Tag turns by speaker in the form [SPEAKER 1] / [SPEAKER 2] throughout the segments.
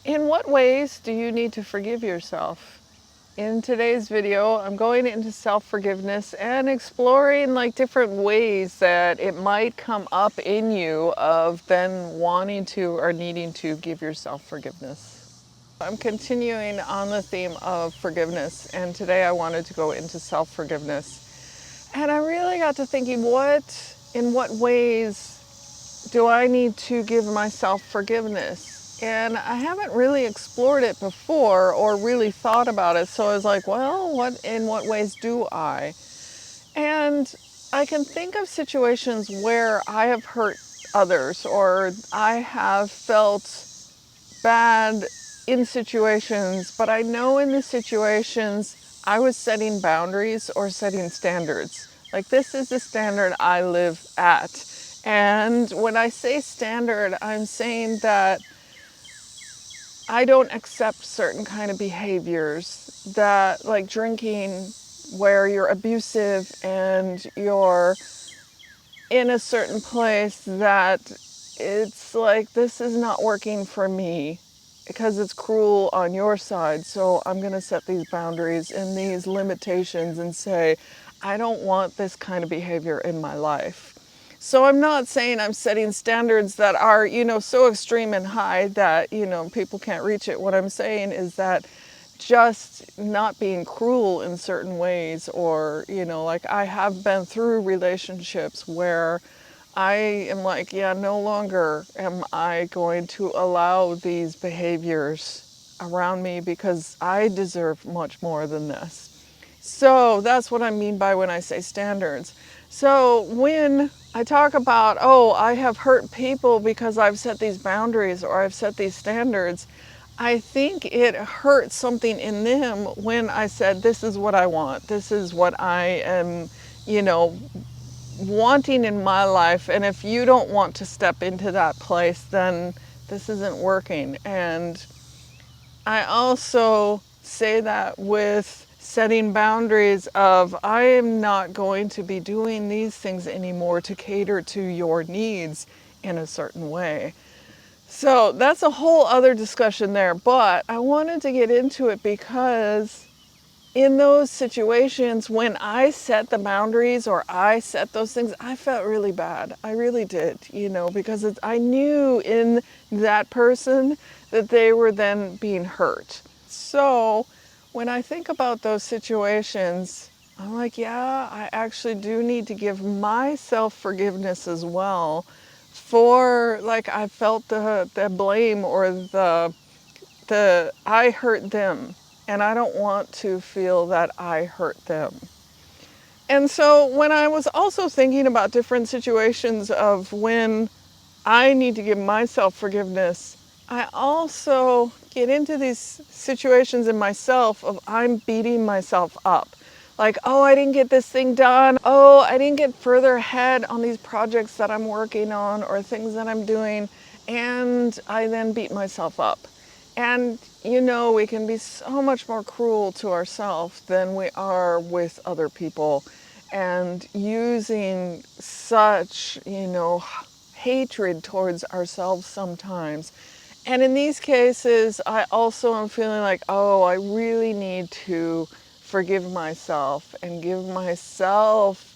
[SPEAKER 1] In what ways do you need to forgive yourself? In today's video, I'm going into self-forgiveness and exploring like different ways that it might come up in you of then wanting to or needing to give yourself forgiveness. I'm continuing on the theme of forgiveness, and today I wanted to go into self-forgiveness. And I really got to thinking, in what ways do I need to give myself forgiveness? And I haven't really explored it before or really thought about it. So I was like, well, in what ways do I? And I can think of situations where I have hurt others or I have felt bad in situations, but I know in the situations I was setting boundaries or setting standards. Like, this is the standard I live at. And when I say standard, I'm saying that I don't accept certain kind of behaviors, that like drinking, where you're abusive and you're in a certain place that it's like, this is not working for me because it's cruel on your side. So I'm going to set these boundaries and these limitations and say, I don't want this kind of behavior in my life. So I'm not saying I'm setting standards that are, so extreme and high that, people can't reach it. What I'm saying is that just not being cruel in certain ways, or, like I have been through relationships where I am like, yeah, no longer am I going to allow these behaviors around me because I deserve much more than this. So that's what I mean by when I say standards. So when I talk about, oh, I have hurt people because I've set these boundaries or I've set these standards, I think it hurt something in them when I said, this is what I want. This is what I am, wanting in my life. And if you don't want to step into that place, then this isn't working. And I also say that with setting boundaries of, I am not going to be doing these things anymore to cater to your needs in a certain way. So that's a whole other discussion there, but I wanted to get into it because in those situations when I set the boundaries or I set those things, I felt really bad. I really did, because I knew in that person that they were then being hurt. So when I think about those situations, I'm like, yeah, I actually do need to give myself forgiveness as well for, like, I felt the blame or the I hurt them, and I don't want to feel that I hurt them. And so when I was also thinking about different situations of when I need to give myself forgiveness, I also get into these situations in myself of I'm beating myself up. Like, oh, I didn't get this thing done. Oh, I didn't get further ahead on these projects that I'm working on or things that I'm doing. And I then beat myself up. And, we can be so much more cruel to ourselves than we are with other people. And using such, hatred towards ourselves sometimes. And in these cases, I also am feeling like, oh, I really need to forgive myself and give myself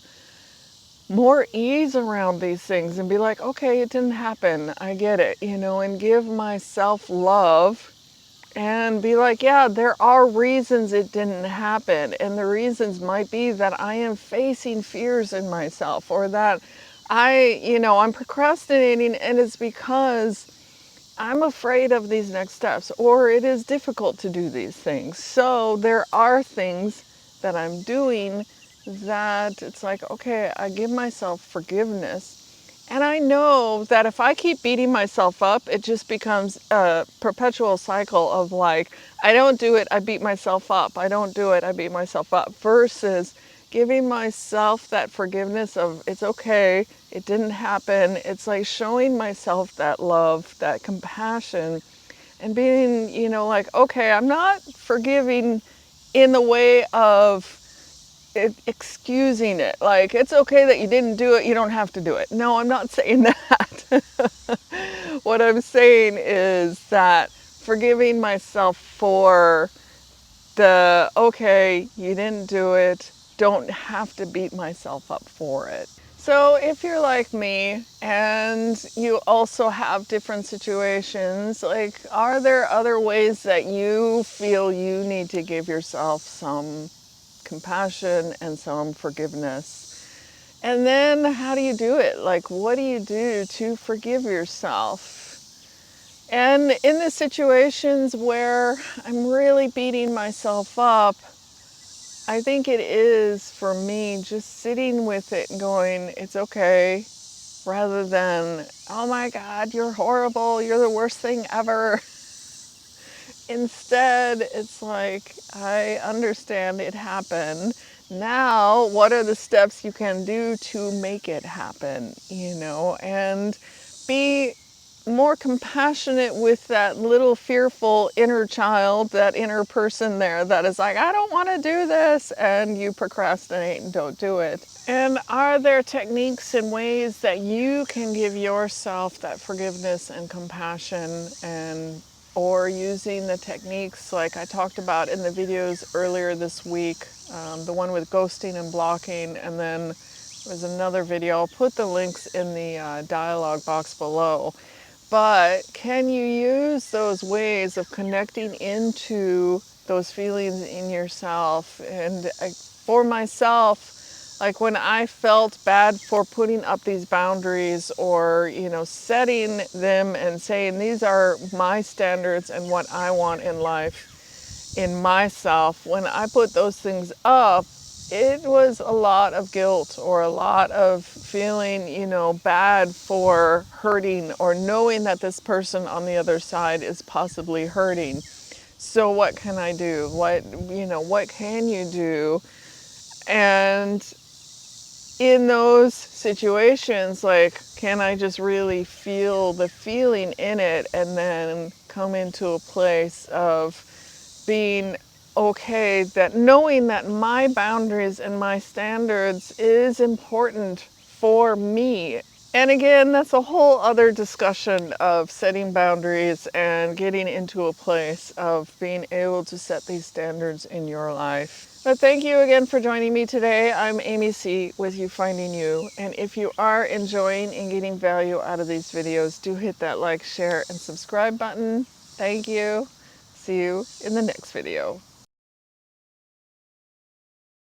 [SPEAKER 1] more ease around these things and be like, okay, it didn't happen. I get it, and give myself love and be like, yeah, there are reasons it didn't happen. And the reasons might be that I am facing fears in myself, or that I'm procrastinating and it's because I'm afraid of these next steps, or it is difficult to do these things. So there are things that I'm doing that it's like, okay, I give myself forgiveness. And I know that if I keep beating myself up, it just becomes a perpetual cycle of like, I don't do it, I beat myself up. I don't do it, I beat myself up. Versus giving myself that forgiveness of, it's okay, it didn't happen. It's like showing myself that love, that compassion, and being, like, okay, I'm not forgiving in the way of excusing it. Like, it's okay that you didn't do it, you don't have to do it. No, I'm not saying that. What I'm saying is that forgiving myself for the, okay, you didn't do it, don't have to beat myself up for it. So if you're like me and you also have different situations, like, are there other ways that you feel you need to give yourself some compassion and some forgiveness? And then how do you do it? Like, what do you do to forgive yourself? And in the situations where I'm really beating myself up, I think it is, for me, just sitting with it and going, it's okay, rather than, oh my God, you're horrible, you're the worst thing ever. Instead, it's like, I understand it happened. Now, what are the steps you can do to make it happen, and be more compassionate with that little fearful inner child, that inner person there that is like, I don't want to do this, and you procrastinate and don't do it. And are there techniques and ways that you can give yourself that forgiveness and compassion, or using the techniques like I talked about in the videos earlier this week, the one with ghosting and blocking, and then there's another video. I'll put the links in the dialogue box below. But can you use those ways of connecting into those feelings in yourself? And for myself, like when I felt bad for putting up these boundaries, or, setting them and saying, these are my standards and what I want in life, in myself, when I put those things up, it was a lot of guilt, or a lot of feeling, bad for hurting, or knowing that this person on the other side is possibly hurting. So what can I do? What can you do? And in those situations, like, can I just really feel the feeling in it, and then come into a place of being okay, that knowing that my boundaries and my standards is important for me. And again, that's a whole other discussion of setting boundaries and getting into a place of being able to set these standards in your life. But thank you again for joining me today. I'm AmyC with You Finding You. And if you are enjoying and getting value out of these videos, do hit that like, share, and subscribe button. Thank you. See you in the next video.